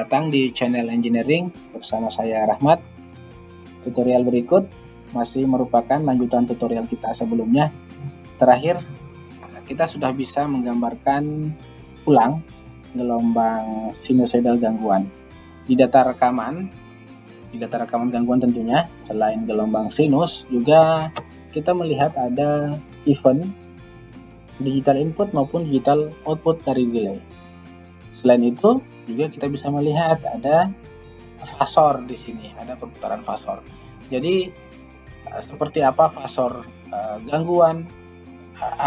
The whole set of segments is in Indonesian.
Selamat datang di channel Engineering bersama saya Rahmat. Tutorial berikut masih merupakan lanjutan tutorial kita sebelumnya. Terakhir, kita sudah bisa menggambarkan ulang gelombang sinusoidal gangguan. Di data rekaman gangguan tentunya, selain gelombang sinus, juga kita melihat ada event digital input maupun digital output dari relay. Selain itu, juga kita bisa melihat ada fasor di sini, ada perputaran fasor. Jadi seperti apa fasor gangguan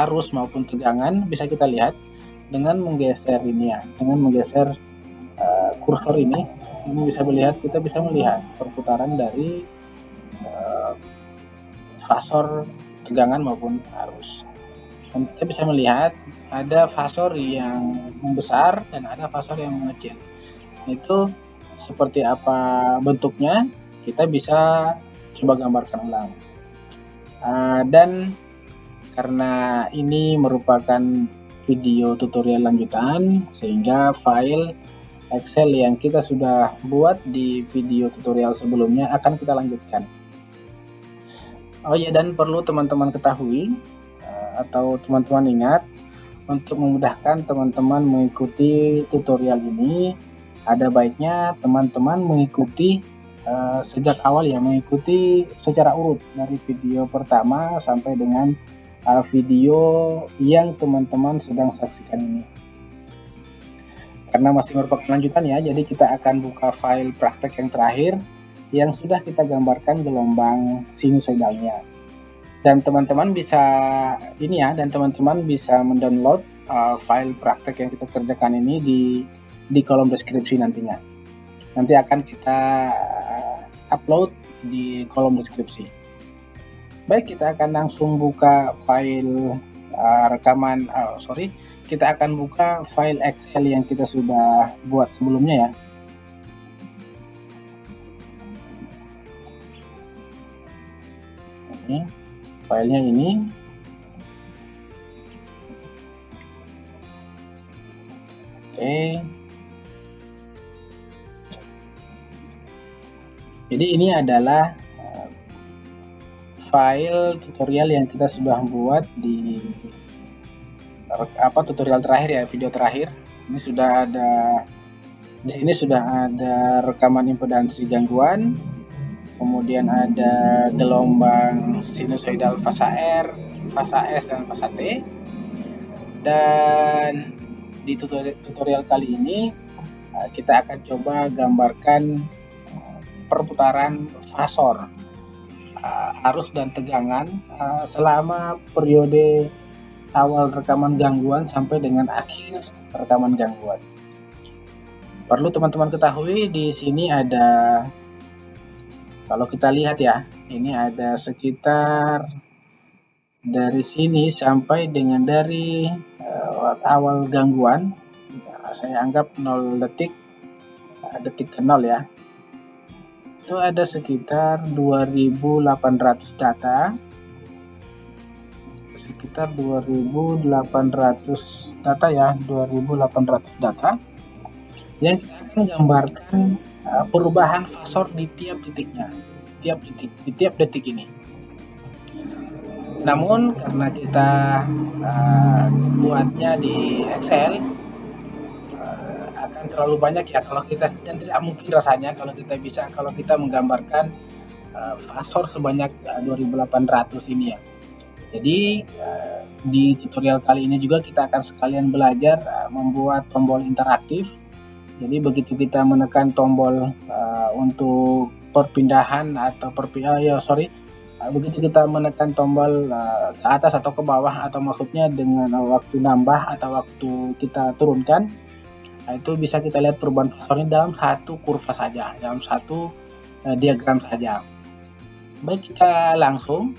arus maupun tegangan bisa kita lihat dengan menggeser ini ya, dengan menggeser kursor ini kita bisa melihat perputaran dari fasor tegangan maupun arus. Dan kita bisa melihat ada fasor yang membesar dan ada fasor yang mengecil. Itu seperti apa bentuknya, kita bisa coba gambarkan ulang. Dan karena ini merupakan video tutorial lanjutan, sehingga file Excel yang kita sudah buat di video tutorial sebelumnya akan kita lanjutkan. Oh ya, dan perlu teman-teman ketahui atau teman-teman ingat, untuk memudahkan teman-teman mengikuti tutorial ini, ada baiknya teman-teman mengikuti sejak awal ya, mengikuti secara urut dari video pertama sampai dengan video yang teman-teman sedang saksikan ini. Karena masih merupakan lanjutan ya, jadi kita akan buka file praktek yang terakhir yang sudah kita gambarkan gelombang sinusoidalnya. Dan teman-teman bisa mendownload file praktek yang kita kerjakan ini di kolom deskripsi nantinya. Nanti akan kita upload di kolom deskripsi. Baik, kita akan langsung buka file kita akan buka file Excel yang kita sudah buat sebelumnya ya. Oke, filenya ini. Oke. Jadi ini adalah file tutorial yang kita sudah buat di tutorial terakhir ya, video terakhir. Ini sudah ada, di sini sudah ada rekaman impedansi gangguan, kemudian ada gelombang sinusoidal fasa R, fasa S, dan fasa T. Dan di tutorial kali ini kita akan coba gambarkan perputaran fasor arus dan tegangan selama periode awal rekaman gangguan sampai dengan akhir rekaman gangguan. Perlu teman-teman ketahui, di sini ada, kalau kita lihat ya, ini ada sekitar dari sini sampai dengan dari awal gangguan, saya anggap 0 detik ke 0 ya, itu ada sekitar 2800 data, ya, 2800 data yang kita akan gambarkan perubahan fasor di tiap titiknya, di tiap detik ini. Namun karena kita buatnya di Excel, akan terlalu banyak ya kalau kita, dan tidak mungkin rasanya kalau kita menggambarkan fasor sebanyak 2800 ini ya. Jadi di tutorial kali ini juga kita akan sekalian belajar membuat tombol interaktif. Jadi begitu kita menekan tombol untuk perpindahan atau begitu kita menekan tombol ke atas atau ke bawah, atau maksudnya dengan waktu nambah atau waktu kita turunkan, itu bisa kita lihat perubahan fasornya dalam satu kurva saja, dalam satu diagram saja. Baik, kita langsung,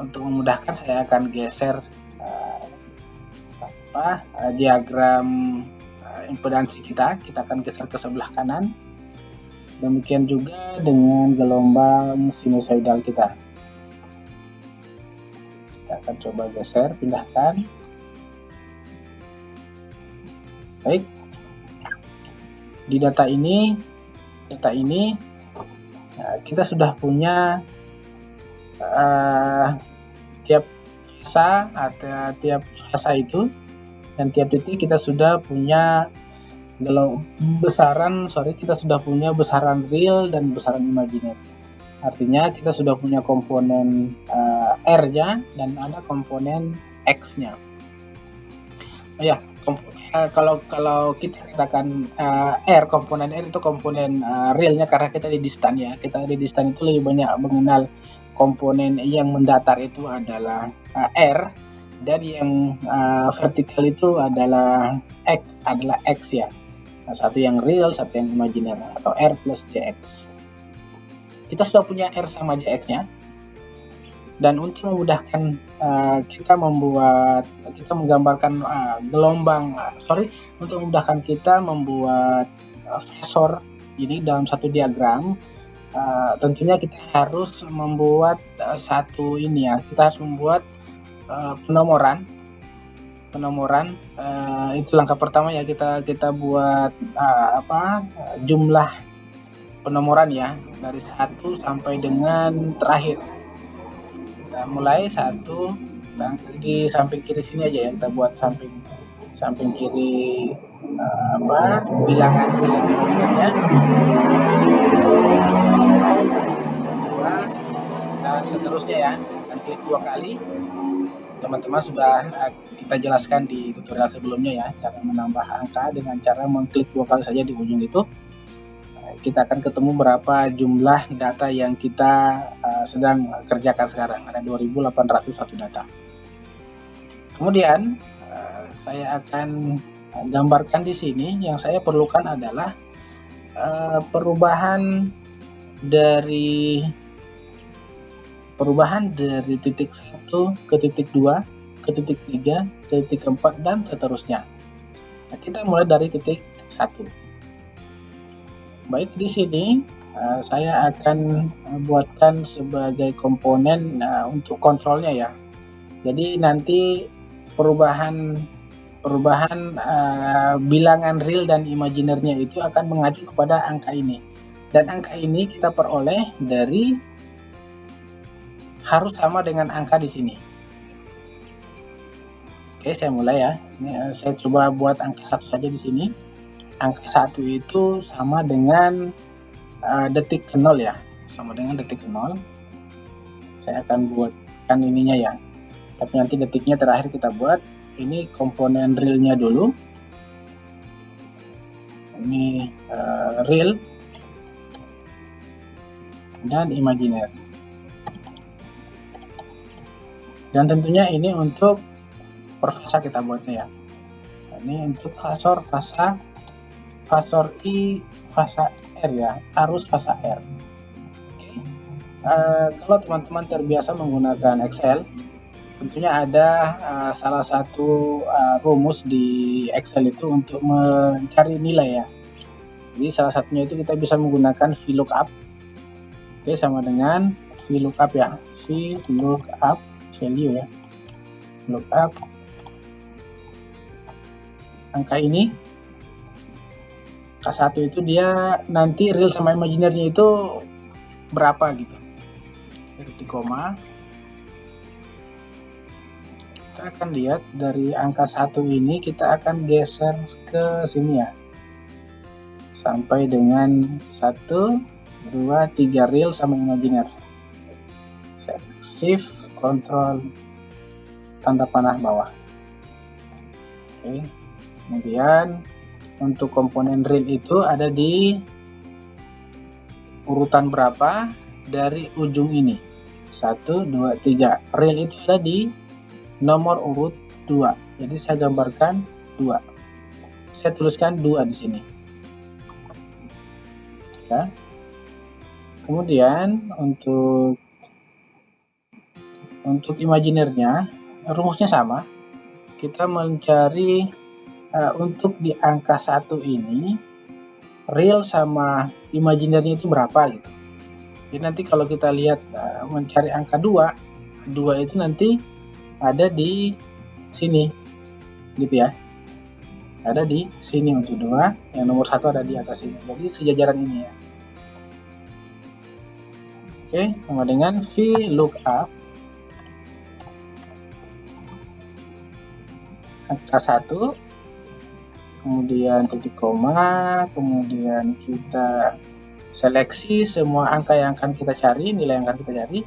untuk memudahkan saya akan geser diagram impedansi kita akan geser ke sebelah kanan. Demikian juga dengan gelombang sinusoidal kita akan coba geser, pindahkan. Baik, di data ini kita sudah punya tiap fasa atau tiap fasa itu dan tiap titik kita sudah punya besaran real dan besaran imajiner. Artinya kita sudah punya komponen R-nya dan ada komponen X-nya. Ya, kalau kita katakan R, komponen R itu komponen realnya karena kita di distan ya. Kita di distan itu lebih banyak mengenal komponen yang mendatar itu adalah R, dan yang vertikal itu adalah X ya. Satu yang real, satu yang imajiner, atau R plus JX. Kita sudah punya R sama JX-nya. Dan untuk memudahkan kita menggambarkan untuk memudahkan kita membuat fasor ini dalam satu diagram, tentunya kita harus membuat kita harus membuat penomoran. Itu langkah pertama ya, kita buat jumlah penomoran ya, dari 1 sampai dengan terakhir. Kita mulai 1 di samping kiri sini aja ya, kita buat samping kiri bilangan real-nya, 2 dan seterusnya ya. Akan klik 2 kali. Teman-teman sudah kita jelaskan di tutorial sebelumnya ya, cara menambah angka dengan cara mengklik 2 kali saja di ujung itu. Kita akan ketemu berapa jumlah data yang kita sedang kerjakan sekarang. Ada 2801 data. Kemudian saya akan gambarkan di sini. Yang saya perlukan adalah perubahan dari titik 1 ke titik 2 ke titik 3 ke titik 4 dan seterusnya. Nah, kita mulai dari titik 1. Baik, di sini saya akan buatkan sebagai komponen untuk kontrolnya ya. Jadi nanti perubahan bilangan real dan imajinernya itu akan mengacu kepada angka ini. Dan angka ini kita peroleh dari harus sama dengan angka di sini. Oke, saya mulai ya. Ini saya coba buat angka 1 saja di sini. Angka 1 itu sama dengan detik ke 0 ya. Sama dengan detik ke 0. Saya akan buatkan ininya ya. Tapi nanti detiknya terakhir kita buat. Ini komponen realnya dulu. Ini real dan imajiner. Dan tentunya ini untuk per fasa kita buatnya ya. Ini untuk fasa I, fasa R ya, arus fasa R. Oke. Kalau teman-teman terbiasa menggunakan Excel, tentunya ada salah satu rumus di Excel itu untuk mencari nilai ya. Jadi salah satunya itu kita bisa menggunakan VLOOKUP. Oke, sama dengan VLOOKUP ya, VLOOKUP value ya, lookup angka ini. K1 itu dia nanti real sama imajinernya itu berapa gitu. Titik koma. Kita akan lihat dari angka 1 ini kita akan geser ke sini ya. Sampai dengan 1, 2, 3 real sama imajiner. Set shift kontrol tanda panah bawah. Oke. Kemudian untuk komponen real itu ada di urutan berapa dari ujung ini. 1, 2, 3. Real itu ada di nomor urut 2. Jadi saya gambarkan 2. Saya tuliskan 2 di sini. Ya. Kemudian untuk imajinernya rumusnya sama. Kita mencari untuk di angka 1 ini real sama imajinernya itu berapa gitu. Jadi nanti kalau kita lihat mencari angka 2 itu nanti ada di sini gitu ya. ada di sini untuk 2, yang nomor 1 ada di atas ini. Jadi sejajaran ini ya. Oke, sama dengan VLOOKUP angka 1, kemudian titik koma, kemudian kita seleksi semua angka yang akan kita cari, nilai yang akan kita cari,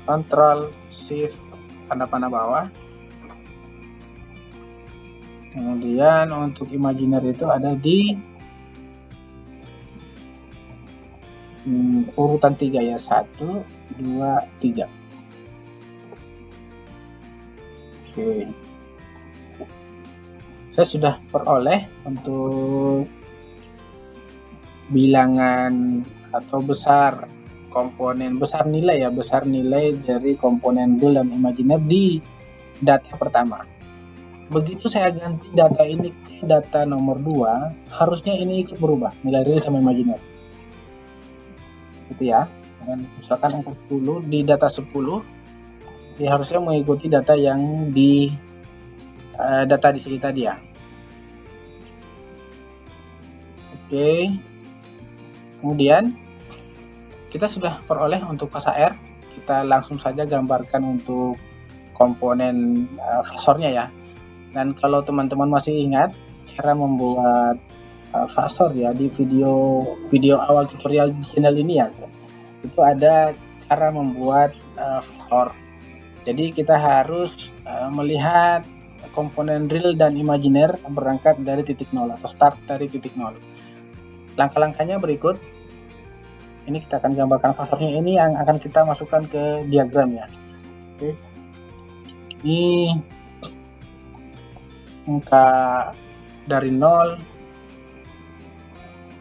Ctrl Shift tanda panah bawah. Kemudian untuk imajiner itu ada di urutan 3 ya, 1, 2, 3. Oke, saya sudah peroleh untuk bilangan atau besar komponen, besar nilai ya, besar nilai dari komponen real dan imajiner di data pertama. Begitu saya ganti data ini ke data nomor 2, harusnya ini ikut berubah, nilai real sama imajiner. Gitu ya. Dan misalkan angka 10 di data 10, dia harusnya mengikuti data yang di data di sini tadi ya. Oke. Kemudian kita sudah peroleh untuk fasa R. Kita langsung saja gambarkan untuk komponen fasornya ya. Dan kalau teman-teman masih ingat cara membuat fasor ya di video awal tutorial di channel ini ya, itu ada cara membuat fasor. Jadi kita harus melihat komponen real dan imajiner berangkat dari titik nol atau start dari titik nol. Langkah-langkahnya berikut. Ini kita akan gambarkan fasornya, ini yang akan kita masukkan ke diagram ya. Oke. Ini angka dari 0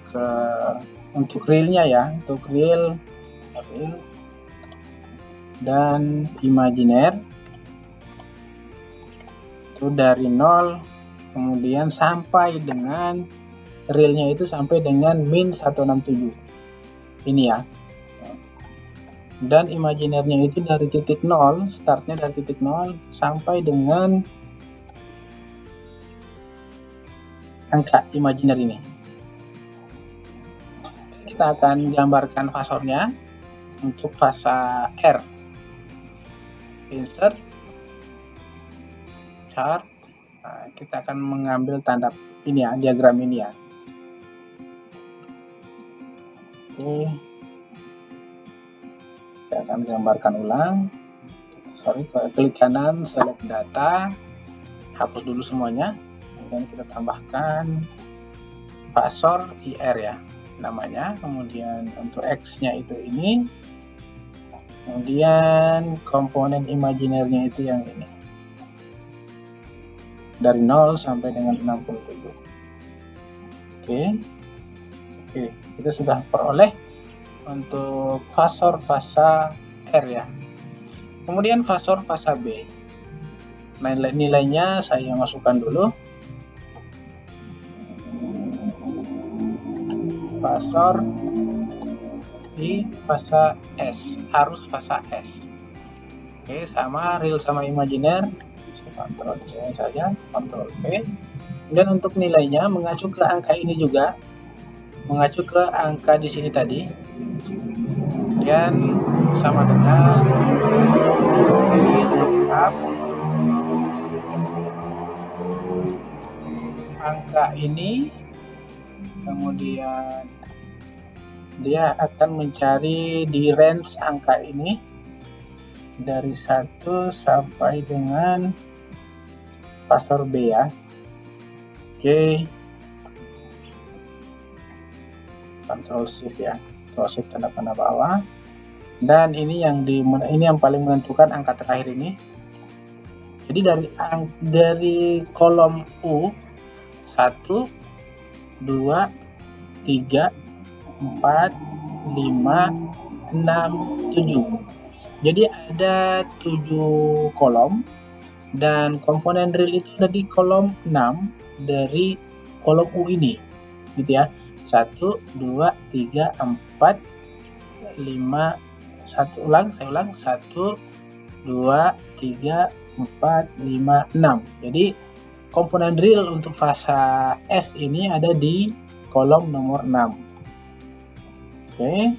ke untuk realnya ya, untuk real dan imajiner itu dari 0 kemudian sampai dengan realnya itu sampai dengan min 167 ini ya. Dan imajinernya itu dari titik 0, startnya dari titik 0 sampai dengan angka imajiner ini. Kita akan gambarkan fasornya untuk fasa R. Insert chart. Nah, kita akan mengambil tanda ini ya, diagram ini ya. Oke. Saya akan gambarkan ulang. Klik kanan, select data, hapus dulu semuanya. Kemudian kita tambahkan fasor IR ya namanya, kemudian untuk X-nya itu ini, kemudian komponen imajinernya itu yang ini dari 0 sampai dengan 67. Oke, kita sudah peroleh untuk fasor fasa R ya. Kemudian fasor fasa B, nilainya saya masukkan dulu. Fasor di fasa S, arus fasa S. Oke, sama real sama imajiner, Ctrl C saja, Ctrl V. Dan untuk nilainya mengacu ke angka ini juga, mengacu ke angka di sini tadi. Kemudian sama dengan VLOOKUP angka ini, kemudian dia akan mencari di range angka ini dari 1 sampai dengan fasor B ya. Oke, Ctrl Shift ya, Ctrl Shift tanda panah bawah. Dan ini yang paling menentukan angka terakhir ini. Jadi dari kolom U 1, 2, 3, 4, 5, 6, 7. Jadi ada 7 kolom dan komponen real itu ada di kolom 6 dari kolom U ini gitu ya. 1, 2, 3, 4, 5, saya ulang 1, 2, 3, 4, 5, 6. Jadi komponen real untuk fasa S ini ada di kolom nomor 6. Oke,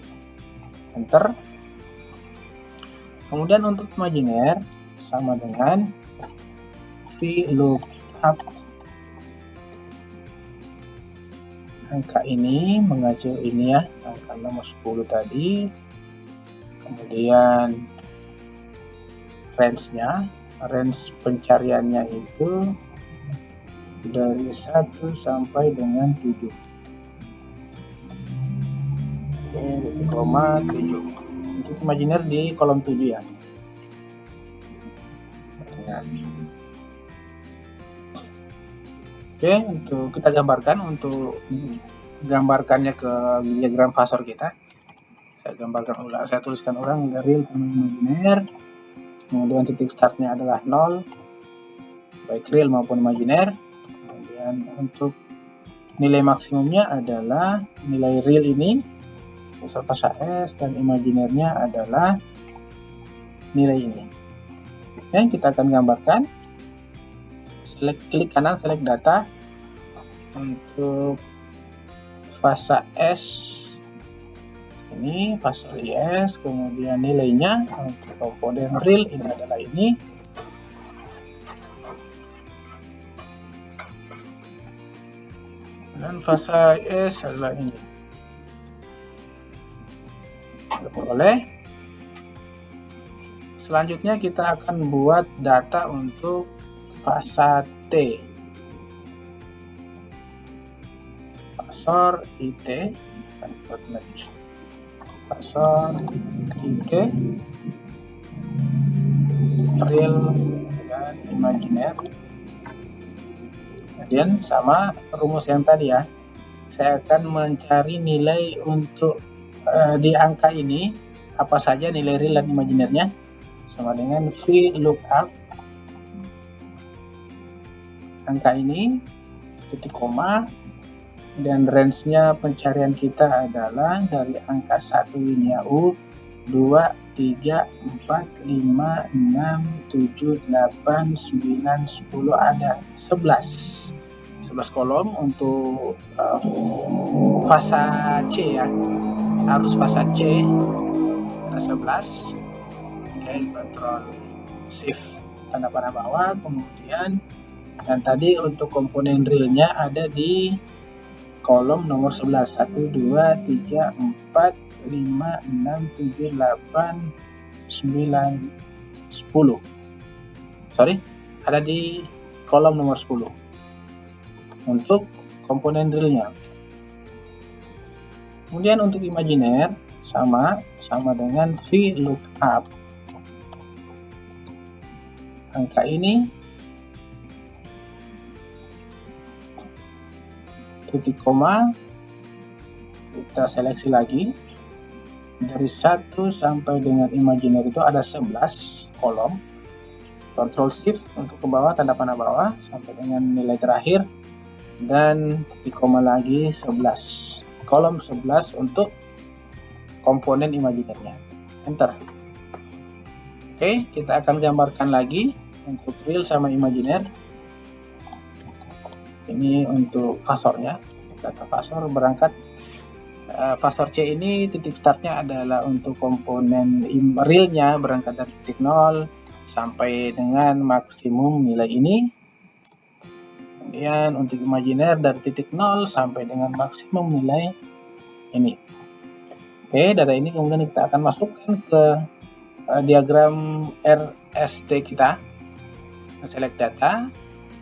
enter. Kemudian untuk imaginer sama dengan VLOOKUP angka ini mengacu ini ya, angka nomor 10 tadi. Kemudian range pencariannya itu dari 1 sampai dengan 7. Oke, 7. Untuk imaginer di kolom 7 ya. Oke, untuk kita gambarkan, untuk gambarkannya ke diagram fasor kita, saya gambarkan ulang, saya tuliskan ulang real sama imaginer. Kemudian titik startnya adalah 0, baik real maupun imaginer. Kemudian untuk nilai maksimumnya adalah nilai real ini unsur fasa S, dan imaginernya adalah nilai ini. Oke, kita akan gambarkan. Klik kanan, select data. Untuk fasa S ini fasa IS, kemudian nilainya untuk komponen real ini adalah ini. Dan fasa IS adalah ini. Boleh. Selanjutnya kita akan buat data untuk fasa T, fasor IT, fasor IT, real dan imaginer. Kemudian sama rumus yang tadi ya, saya akan mencari nilai untuk di angka ini apa saja nilai real dan imaginernya, sama dengan VLOOKUP angka ini, titik koma, dan range-nya pencarian kita adalah dari angka 1 ini ya, 2, 3, 4, 5, 6, 7, 8, 9, 10, ada 11 kolom untuk fasa C ya, harus fasa C ada 11. Oke, Ctrl Shift tanda panah bawah, kemudian dan tadi untuk komponen realnya ada di kolom nomor 11, 1, 2, 3, 4, 5, 6, 7, 8, 9, 10. Ada di kolom nomor 10 untuk komponen realnya. Kemudian untuk imaginer sama dengan VLOOKUP angka ini, titik koma, kita seleksi lagi dari 1 sampai dengan imaginer itu ada 11 kolom. Ctrl Shift untuk ke bawah, tanda panah bawah sampai dengan nilai terakhir, dan titik koma lagi 11 kolom, 11 untuk komponen imaginernya. Enter. Oke, kita akan gambarkan lagi untuk real sama imaginer. Ini untuk fasornya, data fasor berangkat. Fasor C ini titik startnya adalah untuk komponen realnya berangkat dari titik 0 sampai dengan maksimum nilai ini. Kemudian untuk imaginer dari titik 0 sampai dengan maksimum nilai ini. Oke, data ini kemudian kita akan masukkan ke diagram RST kita. Select data,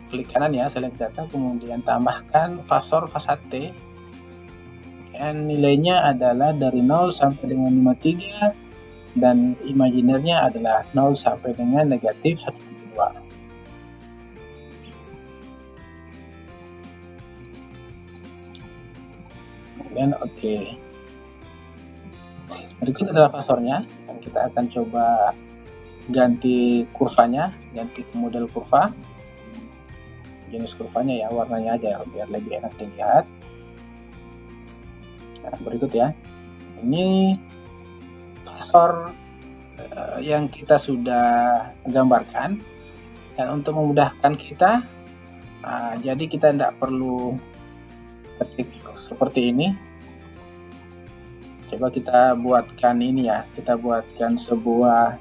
klik kanan ya, select data, kemudian tambahkan fasor fasa T, dan nilainya adalah dari 0 sampai dengan 53, dan imaginernya adalah 0 sampai dengan negatif 1,2. Kemudian oke. Berikut adalah fasornya, dan kita akan coba ganti kurvanya, ganti ke model kurva. Jenis kurvanya ya, warnanya aja biar lebih enak dilihat. Nah, berikut ya, ini fasor yang kita sudah gambarkan, dan untuk memudahkan kita Nah, jadi kita tidak perlu ketik seperti ini. Coba kita buatkan ini ya, kita buatkan sebuah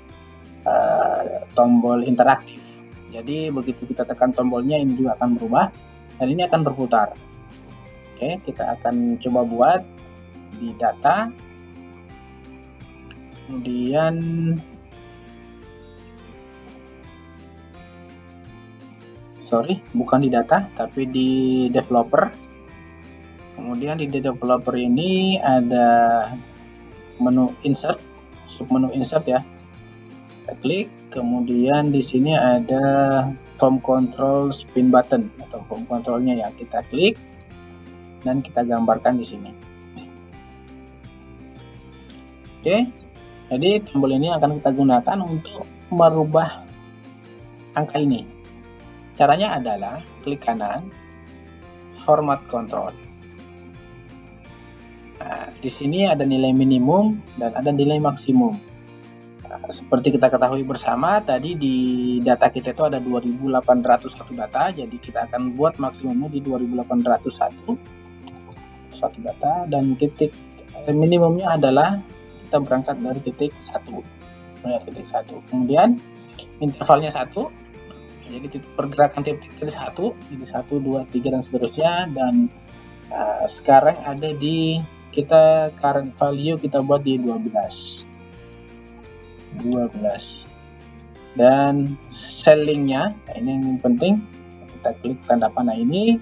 tombol interaktif. Jadi begitu kita tekan tombolnya, ini juga akan berubah dan ini akan berputar. Oke, kita akan coba buat di data, kemudian bukan di data tapi di developer. Kemudian di developer ini ada menu insert, submenu insert ya. Kita klik, kemudian di sini ada form control spin button atau form controlnya ya. Kita klik dan kita gambarkan di sini. Oke, jadi tombol ini akan kita gunakan untuk merubah angka ini. Caranya adalah klik kanan, format control. Nah, di sini ada nilai minimum dan ada nilai maksimum. Nah, seperti kita ketahui bersama, tadi di data kita itu ada 2801 data, jadi kita akan buat maksimumnya di 2801 satu data, dan titik minimumnya adalah kita berangkat dari titik 1. Kemudian intervalnya 1. Jadi pergerakan titik dari 1, jadi 1, 2, 3 dan seterusnya. Dan sekarang ada di kita current value kita buat di 12. Dan sellingnya, nah ini yang penting, kita klik tanda panah ini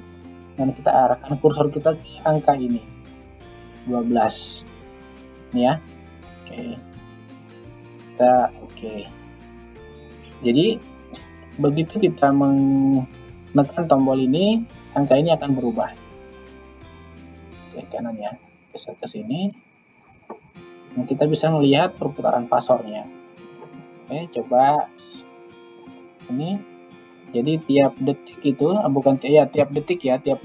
dan kita arahkan kursor kita ke angka ini 12 ini ya. Oke. Jadi begitu kita menekan tombol ini, angka ini akan berubah. Klik kanan ya, geser ke sini. Nah, kita bisa melihat perputaran pasornya. Oke, coba ini. Jadi tiap detik itu, tiap detik ya, tiap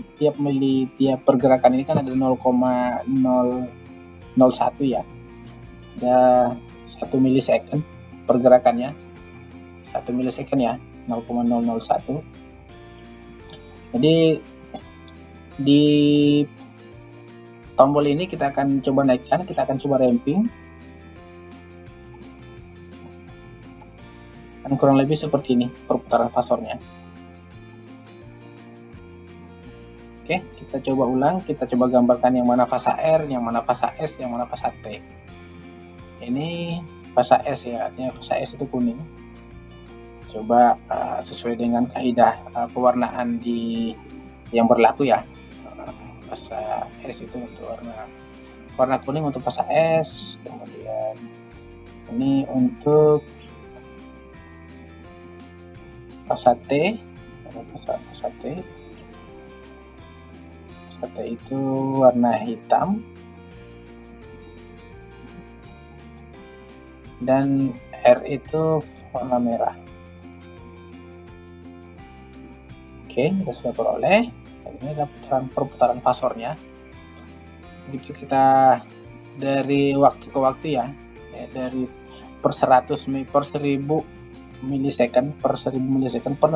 pergerakan ini kan ada 0,001 ya. Ada 1 milisecond pergerakannya. 1 milisecond ya, 0,001. Jadi di tombol ini kita akan coba naikkan, kita akan coba ramping. Dan kurang lebih seperti ini perputaran pasornya. Oke, kita coba ulang, kita coba gambarkan yang mana fasa R, yang mana fasa S, yang mana fasa T. Ini fasa S ya, artinya fasa S itu kuning. Coba sesuai dengan kaidah pewarnaan yang berlaku ya. Fasa S itu untuk warna kuning untuk fasa S, kemudian ini untuk fasa T. Fasa T itu warna hitam, dan R itu warna merah. Oke, kita sudah peroleh. Ini adalah perputaran pasornya. Begitu kita dari waktu ke waktu ya, dari per 1000 milisecond per 1 milisecond per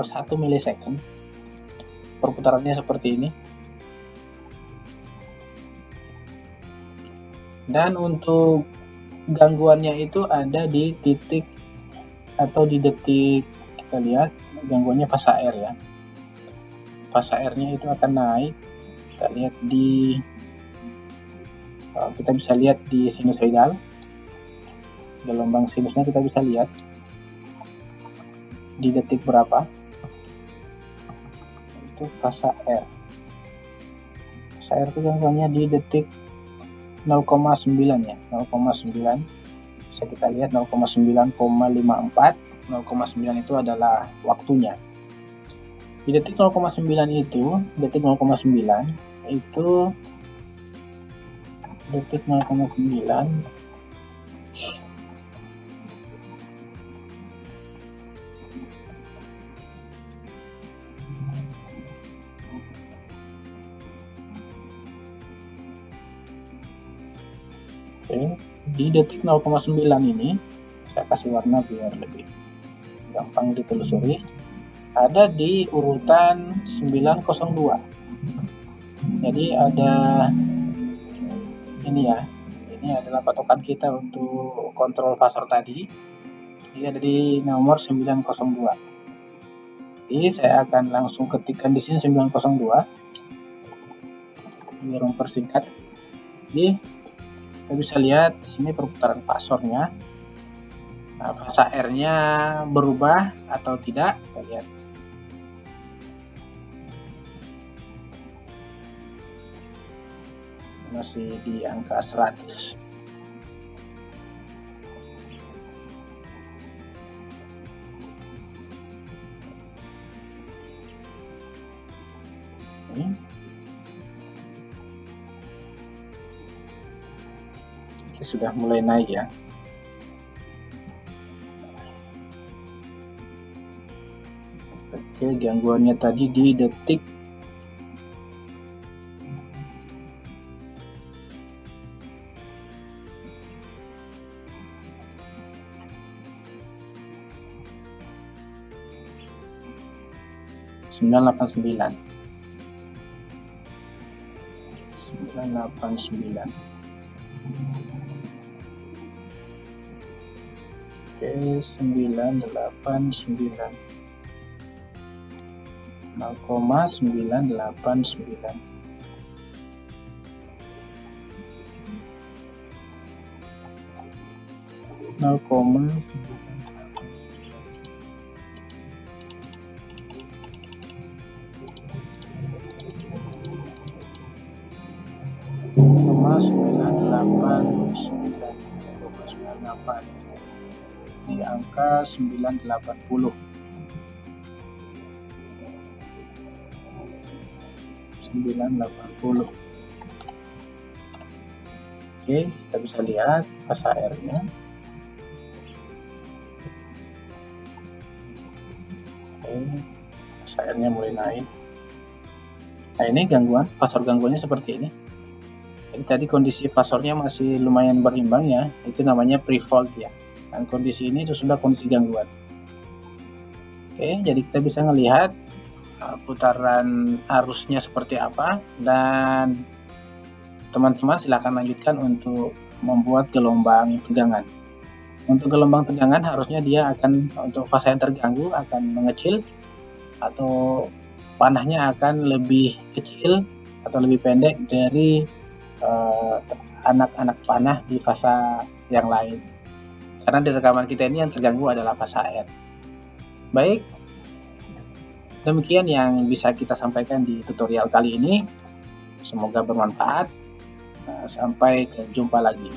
1 milisecond perputarannya seperti ini. Dan untuk gangguannya itu ada di titik atau di detik. Kita lihat gangguannya fasa R ya. Fasa R-nya itu akan naik. Kita lihat kita bisa lihat di sinusoidal. Gelombang sinusnya kita bisa lihat di detik berapa. Itu fasa R. Fasa R itu gangguannya di detik 0,9 ya, 0,9. Bisa kita lihat 0,9,54. 0,9 itu adalah waktunya. Di detik 0,9 itu, detik 0,9 itu detik 0,9 Oke, di detik 0,9 ini saya kasih warna biar lebih gampang ditelusuri. Ada di urutan 902. Jadi ada ini ya, ini adalah patokan kita untuk kontrol fasor tadi. Ini ada di nomor 902. Jadi saya akan langsung ketikkan di sini 902 biar mempersingkat. Jadi kita bisa lihat di sini perputaran fasornya. Nah, fasa R-nya berubah atau tidak, kita lihat. Masih di angka 100. Ini. Oke, sudah mulai naik ya. Oke, gangguannya tadi di detik 989. Oke, 989. 0,989. Di angka 980. 980. Oke, kita bisa lihat fasa R-nya. Oke, fasa R-nya mulai naik. Nah, ini fasor gangguannya seperti ini. Jadi tadi kondisi fasornya masih lumayan berimbang ya, itu namanya pre-fault ya. Dan kondisi ini itu sudah kondisi gangguan. Oke, jadi kita bisa melihat putaran arusnya seperti apa, dan teman-teman silakan lanjutkan untuk membuat gelombang tegangan. Untuk gelombang tegangan harusnya dia akan, untuk fase yang terganggu akan mengecil atau panahnya akan lebih kecil atau lebih pendek dari anak-anak panah di fasa yang lain. Karena di rekaman kita ini yang terganggu adalah fasa R. Baik, demikian yang bisa kita sampaikan di tutorial kali ini. Semoga bermanfaat. Sampai jumpa lagi.